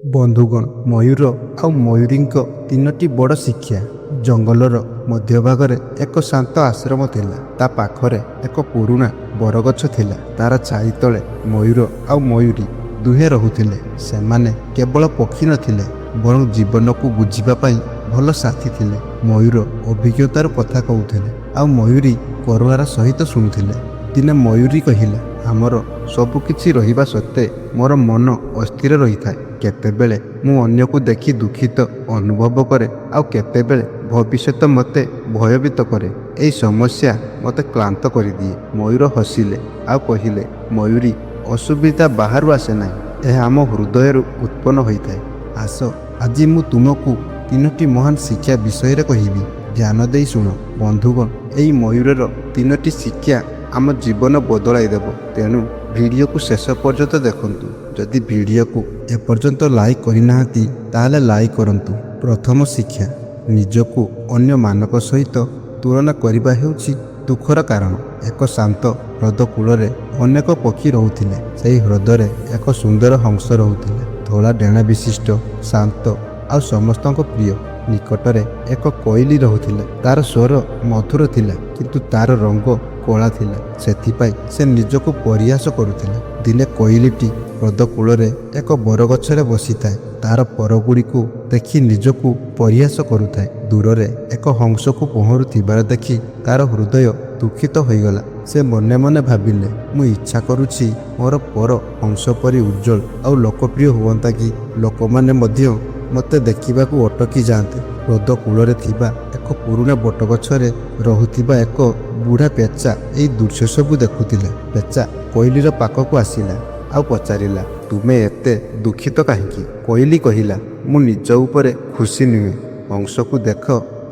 ବନ୍ଧୁଗଣ, ମୟୂର ଆଉ ମୟୂରୀଙ୍କ ତିନୋଟି ବଡ଼ ଶିକ୍ଷା। ଜଙ୍ଗଲର ମଧ୍ୟଭାଗରେ ଏକ ଶାନ୍ତ ଆଶ୍ରମ ଥିଲା। ତା ପାଖରେ ଏକ ପୁରୁଣା ବରଗଛ ଥିଲା। ତାର ଛାଇ ତଳେ ମୟୂର ଆଉ ମୟୂରୀ ଦୁହେଁ ରହୁଥିଲେ। ସେମାନେ କେବଳ ପକ୍ଷୀ ନଥିଲେ, ବରଂ ଜୀବନକୁ ବୁଝିବା ପାଇଁ ଭଲ ସାଥୀ ଥିଲେ। ମୟୂର ଅଭିଜ୍ଞତାର କଥା କହୁଥିଲେ ଆଉ ମୟୂରୀ କରୁଣାର ସହିତ ଶୁଣୁଥିଲେ। ଦିନେ ମୟୂରୀ କହିଲା, ଆମର ସବୁ କିଛି ରହିବା ସତ୍ତ୍ୱେ ମୋର ମନ ଅସ୍ଥିର ରହିଥାଏ। କେତେବେଳେ ମୁଁ ଅନ୍ୟକୁ ଦେଖି ଦୁଃଖିତ ଅନୁଭବ କରେ, ଆଉ କେତେବେଳେ ଭବିଷ୍ୟତ ମୋତେ ଭୟଭୀତ କରେ। ଏହି ସମସ୍ୟା ମୋତେ କ୍ଳାନ୍ତ କରିଦିଏ। ମୟୂର ହସିଲେ ଆଉ କହିଲେ, ମୟୂରୀ, ଅସୁବିଧା ବାହାରୁ ଆସେ ନାହିଁ, ଏହା ଆମ ହୃଦୟରୁ ଉତ୍ପନ୍ନ ହୋଇଥାଏ। ଆସ, ଆଜି ମୁଁ ତୁମକୁ ତିନୋଟି ମହାନ ଶିକ୍ଷା ବିଷୟରେ କହିବି। ଧ୍ୟାନ ଦେଇ ଶୁଣ। ବନ୍ଧୁଗଣ, ଏହି ମୟୂରର ତିନୋଟି ଶିକ୍ଷା ଆମ ଜୀବନ ବଦଳାଇ ଦେବ। ତେଣୁ ଭିଡ଼ିଓକୁ ଶେଷ ପର୍ଯ୍ୟନ୍ତ ଦେଖନ୍ତୁ। ଯଦି ଭିଡ଼ିଓକୁ ଏପର୍ଯ୍ୟନ୍ତ ଲାଇକ୍ କରିନାହାନ୍ତି ତାହେଲେ ଲାଇକ୍ କରନ୍ତୁ। ପ୍ରଥମ ଶିକ୍ଷା, ନିଜକୁ ଅନ୍ୟମାନଙ୍କ ସହିତ ତୁଳନା କରିବା ହେଉଛି ଦୁଃଖର କାରଣ। ଏକ ଶାନ୍ତ ହ୍ରଦ କୂଳରେ ଅନେକ ପକ୍ଷୀ ରହୁଥିଲେ। ସେହି ହ୍ରଦରେ ଏକ ସୁନ୍ଦର ହଂସ ରହୁଥିଲା, ଧଳା ଡେଣା ବିଶିଷ୍ଟ, ଶାନ୍ତ ଆଉ ସମସ୍ତଙ୍କ ପ୍ରିୟ। ନିକଟରେ ଏକ କୋଇଲି ରହୁଥିଲା। ତାର ସ୍ୱର ମଧୁର ଥିଲା, କିନ୍ତୁ ତାର ରଙ୍ଗ କଳା ଥିଲା। ସେଥିପାଇଁ ସେ ନିଜକୁ ପରିହାସ କରୁଥିଲା। ଦିନେ କୋଇଲିଟି ହ୍ରଦ କୂଳରେ ଏକ ବରଗଛରେ ବସିଥାଏ। ତାର ପରଗୁଡ଼ିକୁ ଦେଖି ନିଜକୁ ପରିହାସ କରୁଥାଏ। ଦୂରରେ ଏକ ହଂସକୁ ପହଁରୁଥିବାର ଦେଖି ତାର ହୃଦୟ ଦୁଃଖିତ ହୋଇଗଲା। ସେ ମନେ ମନେ ଭାବିଲେ, ମୁଁ ଇଚ୍ଛା କରୁଛି ମୋର ପର ହଂସ ପରି ଉଜ୍ଜଳ ଆଉ ଲୋକପ୍ରିୟ ହୁଅନ୍ତା କି ଲୋକମାନେ ମଧ୍ୟ ମୋତେ ଦେଖିବାକୁ ଅଟକି ଯାଆନ୍ତେ। ହ୍ରଦ କୂଳରେ ଥିବା ଏକ ପୁରୁଣା ବଟଗଛରେ ରହୁଥିବା ଏକ ବୁଢ଼ା ପେଚା ଏହି ଦୃଶ୍ୟ ସବୁ ଦେଖୁଥିଲା। ପେଚା କୋଇଲିର ପାଖକୁ ଆସିଲା ଆଉ ପଚାରିଲା, ତୁମେ ଏତେ ଦୁଃଖିତ କାହିଁକି? କୋଇଲି କହିଲା, ମୁଁ ନିଜ ଉପରେ ଖୁସି ନୁହେଁ। ହଂସକୁ ଦେଖ,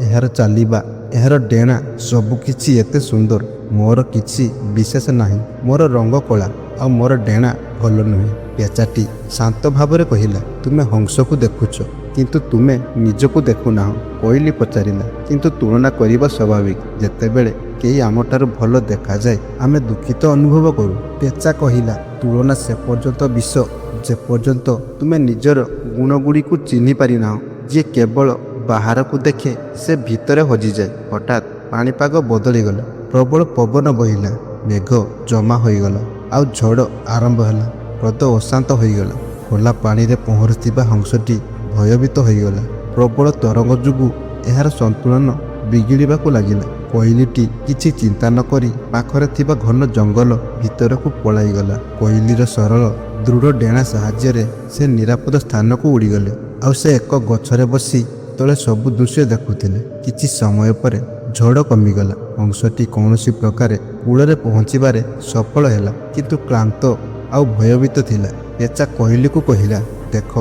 ଏହାର ଚାଲିବା, ଏହାର ଡେଣା, ସବୁକିଛି ଏତେ ସୁନ୍ଦର। ମୋର କିଛି ବିଶେଷ ନାହିଁ। ମୋର ରଙ୍ଗ କଳା ଆଉ ମୋର ଡେଣା ଭଲ ନୁହେଁ। ପେଚାଟି ଶାନ୍ତ ଭାବରେ କହିଲା, ତୁମେ ହଂସକୁ ଦେଖୁଛ, କିନ୍ତୁ ତୁମେ ନିଜକୁ ଦେଖୁନାହଁ। କୋଇଲି ପଚାରିଲା, କିନ୍ତୁ ତୁଳନା କରିବା ସ୍ୱାଭାବିକ। ଯେତେବେଳେ କେହି ଆମଠାରୁ ଭଲ ଦେଖାଯାଏ ଆମେ ଦୁଃଖିତ ଅନୁଭବ କରୁ। ପେଚା କହିଲା, ତୁଳନା ସେ ପର୍ଯ୍ୟନ୍ତ ବିଷ ଯେପର୍ଯ୍ୟନ୍ତ ତୁମେ ନିଜର ଗୁଣଗୁଡ଼ିକୁ ଚିହ୍ନି ପାରିନାହଁ। ଯିଏ କେବଳ ବାହାରକୁ ଦେଖେ ସେ ଭିତରେ ହଜିଯାଏ। ହଠାତ୍ ପାଣିପାଗ ବଦଳିଗଲା। ପ୍ରବଳ ପବନ ବହିଲା, ମେଘ ଜମା ହୋଇଗଲା ଆଉ ଝଡ଼ ଆରମ୍ଭ ହେଲା। ହ୍ରଦ ଅଶାନ୍ତ ହୋଇଗଲା। ଖୋଲା ପାଣିରେ ପହଁରୁଥିବା ହଂସଟି ଭୟଭୀତ ହୋଇଗଲା। ପ୍ରବଳ ତରଙ୍ଗ ଯୋଗୁଁ ଏହାର ସନ୍ତୁଳନ ବିଗିଡ଼ିବାକୁ ଲାଗିଲା। କୋଇଲିଟି କିଛି ଚିନ୍ତା ନ କରି ପାଖରେ ଥିବା ଘନ ଜଙ୍ଗଲ ଭିତରକୁ ପଳାଇଗଲା। କୋଇଲିର ସରଳ ଦୃଢ଼ ଡେଣା ସାହାଯ୍ୟରେ ସେ ନିରାପଦ ସ୍ଥାନକୁ ଉଡ଼ିଗଲେ ଆଉ ସେ ଏକ ଗଛରେ ବସି ତଳେ ସବୁ ଦୃଶ୍ୟ ଦେଖୁଥିଲେ। କିଛି ସମୟ ପରେ ଝଡ଼ କମିଗଲା। ହଂସଟି କୌଣସି ପ୍ରକାରେ କୂଳରେ ପହଞ୍ଚିବାରେ ସଫଳ ହେଲା, କିନ୍ତୁ କ୍ଳାନ୍ତ ଆଉ ଭୟଭୀତ ଥିଲା। ପେଚା କୋଇଲିକୁ କହିଲା, ଦେଖ,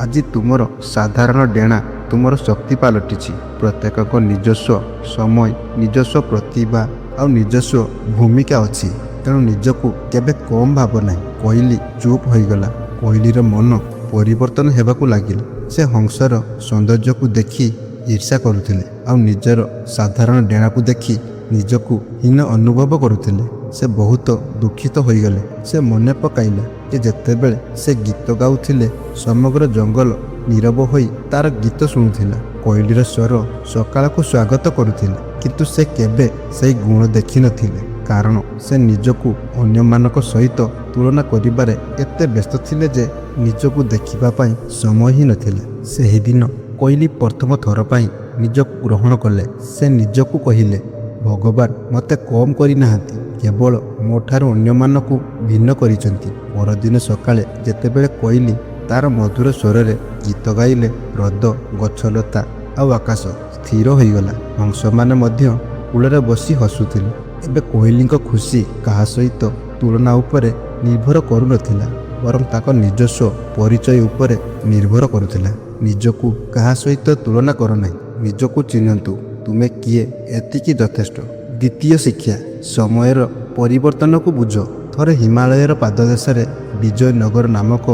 ଆଜି ତୁମର ସାଧାରଣ ଡେଣା ତୁମର ଶକ୍ତି ପାଲଟିଛି। ପ୍ରତ୍ୟେକଙ୍କ ନିଜସ୍ୱ ସମୟ, ନିଜସ୍ୱ ପ୍ରତିଭା ଆଉ ନିଜସ୍ୱ ଭୂମିକା ଅଛି। ତେଣୁ ନିଜକୁ କେବେ କମ୍ ଭାବ ନାହିଁ। କୋଇଲି ଚୁପ୍ ହୋଇଗଲା। କୋଇଲିର ମନ ପରିବର୍ତ୍ତନ ହେବାକୁ ଲାଗିଲା। ସେ ହଂସର ସୌନ୍ଦର୍ଯ୍ୟକୁ ଦେଖି ଈର୍ଷା କରୁଥିଲେ ଆଉ ନିଜର ସାଧାରଣ ଡେଣାକୁ ଦେଖି ନିଜକୁ ହୀନ ଅନୁଭବ କରୁଥିଲେ। ସେ ବହୁତ ଦୁଃଖିତ ହୋଇଗଲେ। ସେ ମନେ ପକାଇଲା ଯେ ଯେତେବେଳେ ସେ ଗୀତ ଗାଉଥିଲେ ସମଗ୍ର ଜଙ୍ଗଲ ନୀରବ ହୋଇ ତାର ଗୀତ ଶୁଣୁଥିଲା। କୋଇଲିର ସ୍ୱର ସକାଳକୁ ସ୍ୱାଗତ କରୁଥିଲା, କିନ୍ତୁ ସେ କେବେ ସେହି ଗୁଣ ଦେଖିନଥିଲେ, କାରଣ ସେ ନିଜକୁ ଅନ୍ୟମାନଙ୍କ ସହିତ ତୁଳନା କରିବାରେ ଏତେ ବ୍ୟସ୍ତ ଥିଲେ ଯେ ନିଜକୁ ଦେଖିବା ପାଇଁ ସମୟ ହିଁ ନଥିଲା। ସେହିଦିନ କୋଇଲି ପ୍ରଥମ ଥର ପାଇଁ ନିଜକୁ ଗ୍ରହଣ କଲେ। ସେ ନିଜକୁ କହିଲେ, ଭଗବାନ ମୋତେ କମ୍ କରିନାହାନ୍ତି, କେବଳ ମୋ ଠାରୁ ଅନ୍ୟମାନଙ୍କୁ ଭିନ୍ନ କରିଛନ୍ତି। ପରଦିନ ସକାଳେ ଯେତେବେଳେ କୋଇଲି ତାର ମଧୁର ସ୍ୱରରେ ଗୀତ ଗାଇଲେ, ହ୍ରଦ, ଗଛଲତା ଆଉ ଆକାଶ ସ୍ଥିର ହୋଇଗଲା। ହଂସମାନେ ମଧ୍ୟ କୂଳରେ ବସି ହସୁଥିଲେ। ଏବେ କୋଇଲିଙ୍କ ଖୁସି କାହା ସହିତ ତୁଳନା ଉପରେ ନିର୍ଭର କରୁନଥିଲା, ବରଂ ତାଙ୍କ ନିଜସ୍ୱ ପରିଚୟ ଉପରେ ନିର୍ଭର କରୁଥିଲା। ନିଜକୁ କାହା ସହିତ ତୁଳନା କର ନାହିଁ, ନିଜକୁ ଚିହ୍ନନ୍ତୁ। ତୁମେ କିଏ, ଏତିକି ଯଥେଷ୍ଟ। ଦ୍ୱିତୀୟ ଶିକ୍ଷା, ସମୟର ପରିବର୍ତ୍ତନକୁ ବୁଝ। ଥରେ ହିମାଳୟର ପାଦଦେଶରେ ବିଜୟନଗର ନାମକ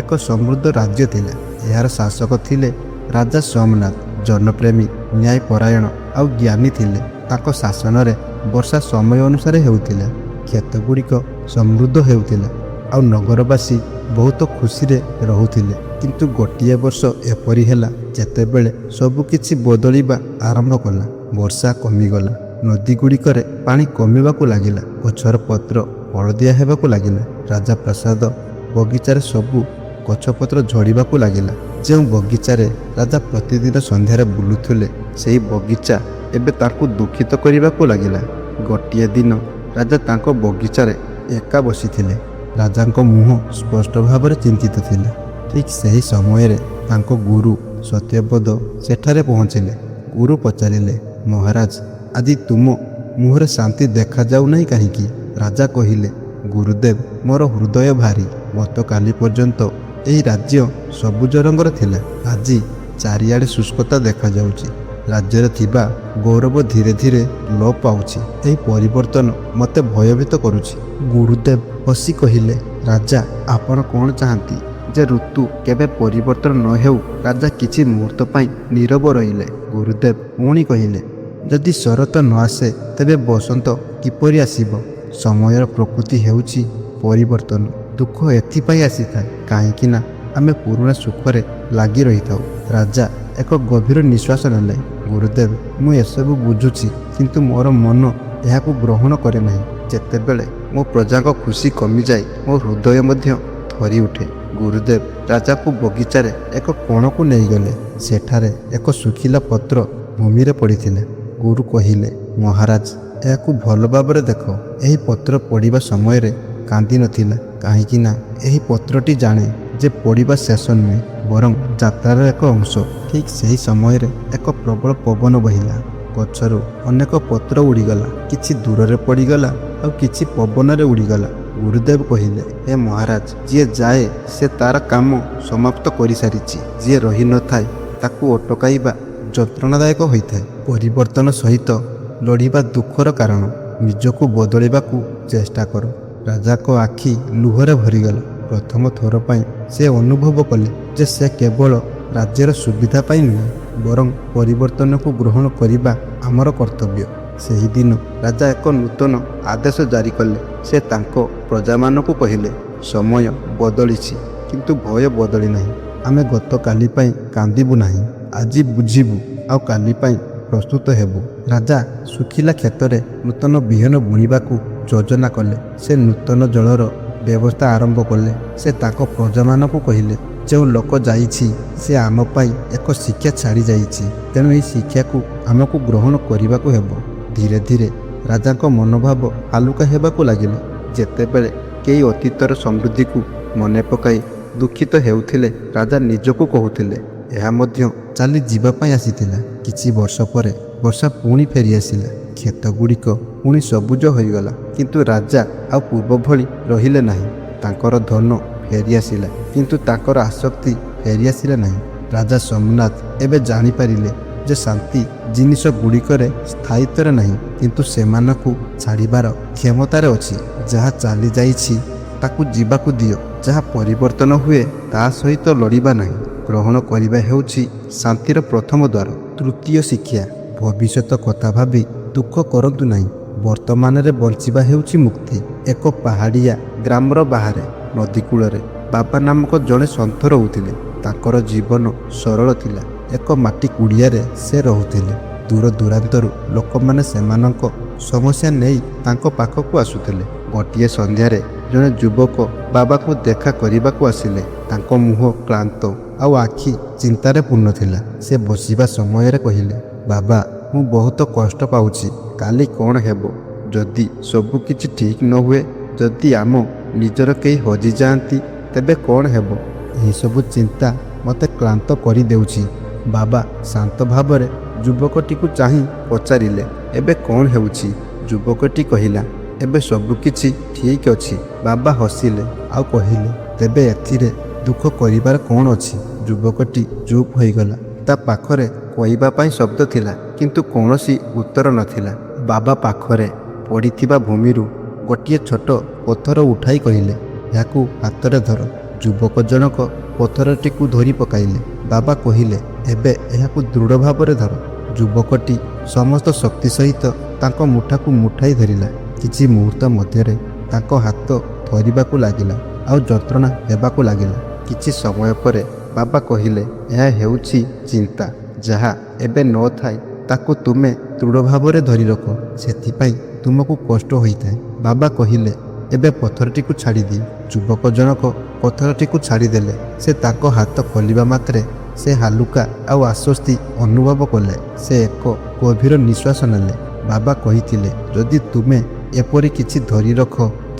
ଏକ ସମୃଦ୍ଧ ରାଜ୍ୟ ଥିଲା। ଏହାର ଶାସକ ଥିଲେ ରାଜା ସୋମନାଥ। ଜନପ୍ରେମୀ, ନ୍ୟାୟପରାୟଣ ଆଉ ଜ୍ଞାନୀ ଥିଲେ। ତାଙ୍କ ଶାସନରେ ବର୍ଷା ସମୟ ଅନୁସାରେ ହେଉଥିଲା, କ୍ଷେତଗୁଡ଼ିକ ସମୃଦ୍ଧ ହେଉଥିଲା ଆଉ ନଗରବାସୀ ବହୁତ ଖୁସିରେ ରହୁଥିଲେ। କିନ୍ତୁ ଗୋଟିଏ ବର୍ଷ ଏପରି ହେଲା ଯେତେବେଳେ ସବୁ କିଛି ବଦଳିବା ଆରମ୍ଭ କଲା। ବର୍ଷା କମିଗଲା, ନଦୀଗୁଡ଼ିକରେ ପାଣି କମିବାକୁ ଲାଗିଲା, ଗଛର ପତ୍ର ହଳଦିଆ ହେବାକୁ ଲାଗିଲା। ରାଜପ୍ରାସାଦ ବଗିଚାରେ ସବୁ ଗଛପତ୍ର ଝଡ଼ିବାକୁ ଲାଗିଲା। ଯେଉଁ ବଗିଚାରେ ରାଜା ପ୍ରତିଦିନ ସନ୍ଧ୍ୟାରେ ବୁଲୁଥିଲେ, ସେହି ବଗିଚା ଏବେ ତାଙ୍କୁ ଦୁଃଖିତ କରିବାକୁ ଲାଗିଲା। ଗୋଟିଏ ଦିନ ରାଜା ତାଙ୍କ ବଗିଚାରେ ଏକା ବସିଥିଲେ। ରାଜାଙ୍କ ମୁହଁ ସ୍ପଷ୍ଟ ଭାବରେ ଚିନ୍ତିତ ଥିଲା। ଠିକ୍ ସେହି ସମୟରେ ତାଙ୍କ ଗୁରୁ ସତ୍ୟବ୍ରତ ସେଠାରେ ପହଞ୍ଚିଲେ। ଗୁରୁ ପଚାରିଲେ, ମହାରାଜ, ଆଜି ତୁମ ମୁହଁରେ ଶାନ୍ତି ଦେଖାଯାଉନାହିଁ କାହିଁକି? ରାଜା କହିଲେ, ଗୁରୁଦେବ, ମୋର ହୃଦୟ ଭାରୀ। ଗତକାଲି ପର୍ଯ୍ୟନ୍ତ ଏହି ରାଜ୍ୟ ସବୁଜ ରଙ୍ଗର ଥିଲା। ଆଜି ଚାରିଆଡ଼େ ଶୁଷ୍କତା ଦେଖାଯାଉଛି। ରାଜ୍ୟରେ ଥିବା ଗୌରବ ଧୀରେ ଧୀରେ ଲୋପ ପାଉଛି। ଏହି ପରିବର୍ତ୍ତନ ମୋତେ ଭୟଭୀତ କରୁଛି। ଗୁରୁଦେବ ହସି କହିଲେ, ରାଜା, ଆପଣ କ'ଣ ଚାହାନ୍ତି ଯେ ଋତୁ କେବେ ପରିବର୍ତ୍ତନ ନ ହେଉ? ରାଜା କିଛି ମୁହୂର୍ତ୍ତ ପାଇଁ ନୀରବ ରହିଲେ। ଗୁରୁଦେବ ପୁଣି କହିଲେ, ଯଦି ଶରତ ନ ଆସେ ତେବେ ବସନ୍ତ କିପରି ଆସିବ? ସମୟର ପ୍ରକୃତି ହେଉଛି ପରିବର୍ତ୍ତନ। ଦୁଃଖ ଏଥିପାଇଁ ଆସିଥାଏ କାହିଁକି ନା ଆମେ ପୁରୁଣା ସୁଖରେ ଲାଗି ରହିଥାଉ। ରାଜା ଏକ ଗଭୀର ନିଶ୍ୱାସ ନେଲେ। ଗୁରୁଦେବ, ମୁଁ ଏସବୁ ବୁଝୁଛି, କିନ୍ତୁ ମୋର ମନ ଏହାକୁ ଗ୍ରହଣ କରେ ନାହିଁ। ଯେତେବେଳେ ମୋ ପ୍ରଜାଙ୍କ ଖୁସି କମିଯାଏ, ମୋ ହୃଦୟ ମଧ୍ୟ ଥରି ଉଠେ। ଗୁରୁଦେବ ରାଜାକୁ ବଗିଚାରେ ଏକ କୋଣକୁ ନେଇଗଲେ। ସେଠାରେ ଏକ ଶୁଖିଲା ପତ୍ର ଭୂମିରେ ପଡ଼ିଥିଲା। ଗୁରୁ କହିଲେ, ମହାରାଜ, ଏହାକୁ ଭଲ ଭାବରେ ଦେଖ। ଏହି ପତ୍ର ପଢ଼ିବା ସମୟରେ କାନ୍ଦି ନଥିଲା କାହିଁକି ନା ଏହି ପତ୍ରଟି ଜାଣେ ଯେ ପଢ଼ିବା ଶେଷ ନୁହେଁ, ବରଂ ଯାତ୍ରାର ଏକ ଅଂଶ। ଠିକ୍ ସେହି ସମୟରେ ଏକ ପ୍ରବଳ ପବନ ବହିଲା। ଗଛରୁ ଅନେକ ପତ୍ର ଉଡ଼ିଗଲା, କିଛି ଦୂରରେ ପଡ଼ିଗଲା ଆଉ କିଛି ପବନରେ ଉଡ଼ିଗଲା। ଗୁରୁଦେବ କହିଲେ, ହେ ମହାରାଜ, ଯିଏ ଯାଏ ସେ ତାର କାମ ସମାପ୍ତ କରିସାରିଛି। ଯିଏ ରହିନଥାଏ ତାକୁ ଅଟକାଇବା ଯନ୍ତ୍ରଣାଦାୟକ ହୋଇଥାଏ। ପରିବର୍ତ୍ତନ ସହିତ ଲଢ଼ିବା ଦୁଃଖର କାରଣ। ନିଜକୁ ବଦଳିବାକୁ ଚେଷ୍ଟା କର। ରାଜାଙ୍କ ଆଖି ଲୁହରେ ଭରିଗଲା। ପ୍ରଥମ ଥର ପାଇଁ ସେ ଅନୁଭବ କଲେ ଯେ ସେ କେବଳ ରାଜ୍ୟର ସୁବିଧା ପାଇଁ ନୁହେଁ, ବରଂ ପରିବର୍ତ୍ତନକୁ ଗ୍ରହଣ କରିବା ଆମର କର୍ତ୍ତବ୍ୟ। ସେହିଦିନ ରାଜା ଏକ ନୂତନ ଆଦେଶ ଜାରି କଲେ। ସେ ତାଙ୍କ ପ୍ରଜାମାନଙ୍କୁ କହିଲେ, ସମୟ ବଦଳିଛି କିନ୍ତୁ ଭୟ ବଦଳି ନାହିଁ। ଆମେ ଗତକାଲି ପାଇଁ କାନ୍ଦିବୁ ନାହିଁ, ଆଜି ବୁଝିବୁ ଆଉ କାଲି ପାଇଁ ପ୍ରସ୍ତୁତ ହେବୁ। ରାଜା ଶୁଖିଲା କ୍ଷେତରେ ନୂତନ ବିହନ ବୁଣିବାକୁ ଯୋଜନା କଲେ। ସେ ନୂତନ ଜଳର ବ୍ୟବସ୍ଥା ଆରମ୍ଭ କଲେ। ସେ ତାଙ୍କ ପ୍ରଜାମାନଙ୍କୁ କହିଲେ, ଯେଉଁ ଲୋକ ଯାଇଛି ସେ ଆମ ପାଇଁ ଏକ ଶିକ୍ଷା ଛାଡ଼ି ଯାଇଛି, ତେଣୁ ଏହି ଶିକ୍ଷାକୁ ଆମକୁ ଗ୍ରହଣ କରିବାକୁ ହେବ। ଧୀରେ ଧୀରେ ରାଜାଙ୍କ ମନୋଭାବ ହାଲୁକା ହେବାକୁ ଲାଗିଲା। ଯେତେବେଳେ କେହି ଅତୀତର ସମୃଦ୍ଧିକୁ ମନେ ପକାଇ ଦୁଃଖିତ ହେଉଥିଲେ, ରାଜା ନିଜକୁ କହୁଥିଲେ, ଏହା ମଧ୍ୟ ଚାଲି ଯିବା ପାଇଁ ଆସିଥିଲା। କିଛି ବର୍ଷ ପରେ ବର୍ଷା ପୁଣି ଫେରିଆସିଲା। କ୍ଷେତଗୁଡ଼ିକ ପୁଣି ସବୁଜ ହୋଇଗଲା, କିନ୍ତୁ ରାଜା ଆଉ ପୂର୍ବ ଭଳି ରହିଲେ ନାହିଁ। ତାଙ୍କର ଧନ ଫେରିଆସିଲା, କିନ୍ତୁ ତାଙ୍କର ଆସକ୍ତି ଫେରିଆସିଲା ନାହିଁ। ରାଜା ସୋମନାଥ ଏବେ ଜାଣିପାରିଲେ ଯେ ଶାନ୍ତି ଜିନିଷ ଗୁଡ଼ିକରେ ସ୍ଥାୟିତ୍ୱରେ ନାହିଁ, କିନ୍ତୁ ସେମାନଙ୍କୁ ଛାଡ଼ିବାର କ୍ଷମତାରେ ଅଛି। ଯାହା ଚାଲିଯାଇଛି ତାକୁ ଯିବାକୁ ଦିଅ। ଯାହା ପରିବର୍ତ୍ତନ ହୁଏ ତା ସହିତ ଲଢ଼ିବା ନାହିଁ। ଗ୍ରହଣ କରିବା ହେଉଛି ଶାନ୍ତିର ପ୍ରଥମ ଦ୍ୱାର। ତୃତୀୟ ଶିକ୍ଷା, ଭବିଷ୍ୟତ କଥା ଭାବି ଦୁଃଖ କରନ୍ତୁ ନାହିଁ। ବର୍ତ୍ତମାନରେ ବଞ୍ଚିବା ହେଉଛି ମୁକ୍ତି। ଏକ ପାହାଡ଼ିଆ ଗ୍ରାମର ବାହାରେ ନଦୀ କୂଳରେ ବାବା ନାମକ ଜଣେ ସନ୍ଥ ରହୁଥିଲେ। ତାଙ୍କର ଜୀବନ ସରଳ ଥିଲା। ଏକ ମାଟି କୁଡ଼ିଆରେ ସେ ରହୁଥିଲେ। ଦୂର ଦୂରାନ୍ତରୁ ଲୋକମାନେ ସେମାନଙ୍କ ସମସ୍ୟା ନେଇ ତାଙ୍କ ପାଖକୁ ଆସୁଥିଲେ। ଗୋଟିଏ ସନ୍ଧ୍ୟାରେ ଜଣେ ଯୁବକ ବାବାକୁ ଦେଖା କରିବାକୁ ଆସିଲେ। ତାଙ୍କ ମୁହଁ କ୍ଳାନ୍ତ ଆଉ ଆଖି ଚିନ୍ତାରେ ପୂର୍ଣ୍ଣ ଥିଲା। ସେ ବସିବା ସମୟରେ କହିଲେ, ବାବା, ମୁଁ ବହୁତ କଷ୍ଟ ପାଉଛି। କାଲି କ'ଣ ହେବ? ଯଦି ସବୁ କିଛି ଠିକ୍ ନ ହୁଏ, ଯଦି ଆମ ନିଜର କେହି ହଜିଯାଆନ୍ତି, ତେବେ କ'ଣ ହେବ? ଏହିସବୁ ଚିନ୍ତା ମୋତେ କ୍ଳାନ୍ତ କରିଦେଉଛି। ବାବା ଶାନ୍ତ ଭାବରେ ଯୁବକଟିକୁ ଚାହିଁ ପଚାରିଲେ, ଏବେ କ'ଣ ହେଉଛି? ଯୁବକଟି କହିଲା, ଏବେ ସବୁକିଛି ଠିକ୍ ଅଛି। ବାବା ହସିଲେ ଆଉ କହିଲେ, ତେବେ ଏଥିରେ ଦୁଃଖ କରିବାର କ'ଣ ଅଛି? ଯୁବକଟି ଚୁପ୍ ହୋଇଗଲା। ତା ପାଖରେ କହିବା ପାଇଁ ଶବ୍ଦ ଥିଲା, କିନ୍ତୁ କୌଣସି ଉତ୍ତର ନଥିଲା। ବାବା ପାଖରେ ପଡ଼ିଥିବା ଭୂମିରୁ ଗୋଟିଏ ଛୋଟ ପଥର ଉଠାଇ କହିଲେ, ଏହାକୁ ହାତରେ ଧର। ଯୁବକ ଜଣକ ପଥରଟିକୁ ଧରି ପକାଇଲେ। ବାବା କହିଲେ, ଏବେ ଏହାକୁ ଦୃଢ଼ ଭାବରେ ଧର। ଯୁବକଟି ସମସ୍ତ ଶକ୍ତି ସହିତ ତାଙ୍କ ମୁଠାକୁ ମୁଠାଇ ଧରିଲା। କିଛି ମୁହୂର୍ତ୍ତ ମଧ୍ୟରେ ତାଙ୍କ ହାତ ଥରିବାକୁ ଲାଗିଲା ଆଉ ଯନ୍ତ୍ରଣା ହେବାକୁ ଲାଗିଲା। କିଛି ସମୟ ପରେ ବାବା କହିଲେ, ଏହା ହେଉଛି ଚିନ୍ତା। ଯାହା ଏବେ ନଥାଏ ତାକୁ ତୁମେ ଦୃଢ଼ ଭାବରେ ଧରି ରଖ, ସେଥିପାଇଁ ତୁମକୁ କଷ୍ଟ ହୋଇଥାଏ। ବାବା କହିଲେ, ଏବେ ପଥରଟିକୁ ଛାଡ଼ିଦିଅ। ଯୁବକ ଜଣକ ପଥରଟିକୁ ଛାଡ଼ିଦେଲେ। ସେ ତାଙ୍କ ହାତ ଖୋଲିବା ମାତ୍ରେ ସେ ହାଲୁକା ଆଉ ଆଶ୍ୱସ୍ତି ଅନୁଭବ କଲେ। ସେ ଏକ ଗଭୀର ନିଶ୍ୱାସ ନେଲେ। ବାବା କହିଥିଲେ, ଯଦି ତୁମେ ଏପରି କିଛି ଧରି ରଖ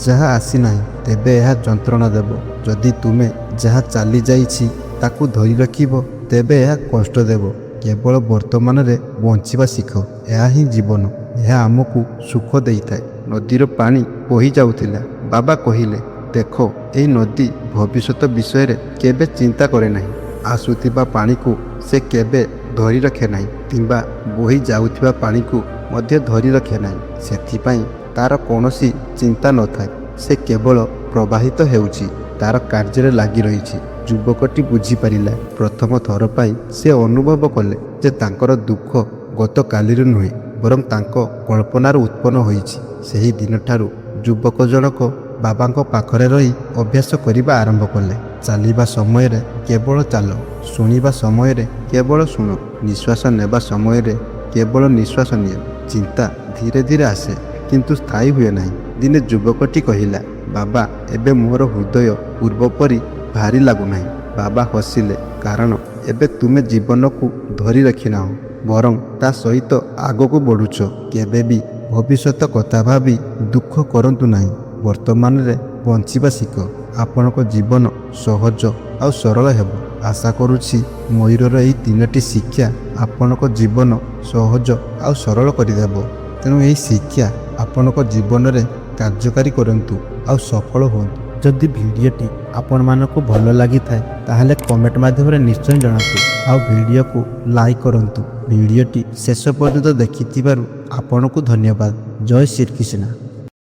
ଯାହା ଆସିନାହିଁ, ତେବେ ଏହା ଯନ୍ତ୍ରଣା ଦେବ। ଯଦି ତୁମେ ଯାହା ଚାଲିଯାଇଛି ତାକୁ ଧରି ରଖିବ, ତେବେ ଏହା କଷ୍ଟ ଦେବ। କେବଳ ବର୍ତ୍ତମାନରେ ବଞ୍ଚିବା ଶିଖ। ଏହା ହିଁ ଜୀବନ। ଏହା ଆମକୁ ସୁଖ ଦେଇଥାଏ। ନଦୀର ପାଣି ବହି ଯାଉଥିଲା। ବାବା କହିଲେ, ଦେଖ, ଏହି ନଦୀ ଭବିଷ୍ୟତ ବିଷୟରେ କେବେ ଚିନ୍ତା କରେ ନାହିଁ। ଆସୁଥିବା ପାଣିକୁ ସେ କେବେ ଧରି ରଖେ ନାହିଁ କିମ୍ବା ବହି ଯାଉଥିବା ପାଣିକୁ ମଧ୍ୟ ଧରି ରଖେ ନାହିଁ। ସେଥିପାଇଁ ତାର କୌଣସି ଚିନ୍ତା ନଥାଏ। ସେ କେବଳ ପ୍ରବାହିତ ହେଉଛି, ତାର କାର୍ଯ୍ୟରେ ଲାଗି ରହିଛି। ଯୁବକଟି ବୁଝିପାରିଲା। ପ୍ରଥମ ଥର ପାଇଁ ସେ ଅନୁଭବ କଲେ ଯେ ତାଙ୍କର ଦୁଃଖ ଗତକାଲିରୁ ନୁହେଁ, ବରଂ ତାଙ୍କ କଳ୍ପନାରୁ ଉତ୍ପନ୍ନ ହୋଇଛି। ସେହି ଦିନଠାରୁ ଯୁବକ ଜଣକ ବାବାଙ୍କ ପାଖରେ ରହି ଅଭ୍ୟାସ କରିବା ଆରମ୍ଭ କଲେ। ଚାଲିବା ସମୟରେ କେବଳ ଚାଲ, ଶୁଣିବା ସମୟରେ କେବଳ ଶୁଣ, ନିଶ୍ୱାସ ନେବା ସମୟରେ କେବଳ ନିଶ୍ୱାସ ନିଅ। ଚିନ୍ତା ଧୀରେ ଧୀରେ ଆସେ, କିନ୍ତୁ ସ୍ଥାୟୀ ହୁଏ ନାହିଁ। ଦିନେ ଯୁବକଟି କହିଲା, ବାବା, ଏବେ ମୋର ହୃଦୟ ପୂର୍ବ ପରି ଭାରି ଲାଗୁନାହିଁ। ବାବା ହସିଲେ, କାରଣ ଏବେ ତୁମେ ଜୀବନକୁ ଧରି ରଖିନାହ, ବରଂ ତା ସହିତ ଆଗକୁ ବଢ଼ୁଛ। କେବେ ବି ଭବିଷ୍ୟତ କଥା ଭାବି ଦୁଃଖ କରନ୍ତୁ ନାହିଁ। ବର୍ତ୍ତମାନରେ ବଞ୍ଚିବା ଶିଖ। ଆପଣଙ୍କ ଜୀବନ ସହଜ ଆଉ ସରଳ ହେବ। ଆଶା କରୁଛି ମୟୂରର ଏହି 3ଟି ଶିକ୍ଷା ଆପଣଙ୍କ ଜୀବନ ସହଜ ଆଉ ସରଳ କରିଦେବ। ତେଣୁ ଏହି ଶିକ୍ଷା ଆପଣଙ୍କ ଜୀବନରେ କାର୍ଯ୍ୟକାରୀ କରନ୍ତୁ ଆଉ ସଫଳ ହୁଅନ୍ତୁ। ଯଦି ଭିଡ଼ିଓଟି ଆପଣମାନଙ୍କୁ ଭଲ ଲାଗିଥାଏ ତାହେଲେ କମେଣ୍ଟ ମାଧ୍ୟମରେ ନିଶ୍ଚୟ ଜଣାନ୍ତୁ ଆଉ ଭିଡ଼ିଓକୁ ଲାଇକ୍ କରନ୍ତୁ। ଭିଡ଼ିଓଟି ଶେଷ ପର୍ଯ୍ୟନ୍ତ ଦେଖିଥିବାରୁ ଆପଣଙ୍କୁ ଧନ୍ୟବାଦ। ଜୟ ଶ୍ରୀକୃଷ୍ଣ।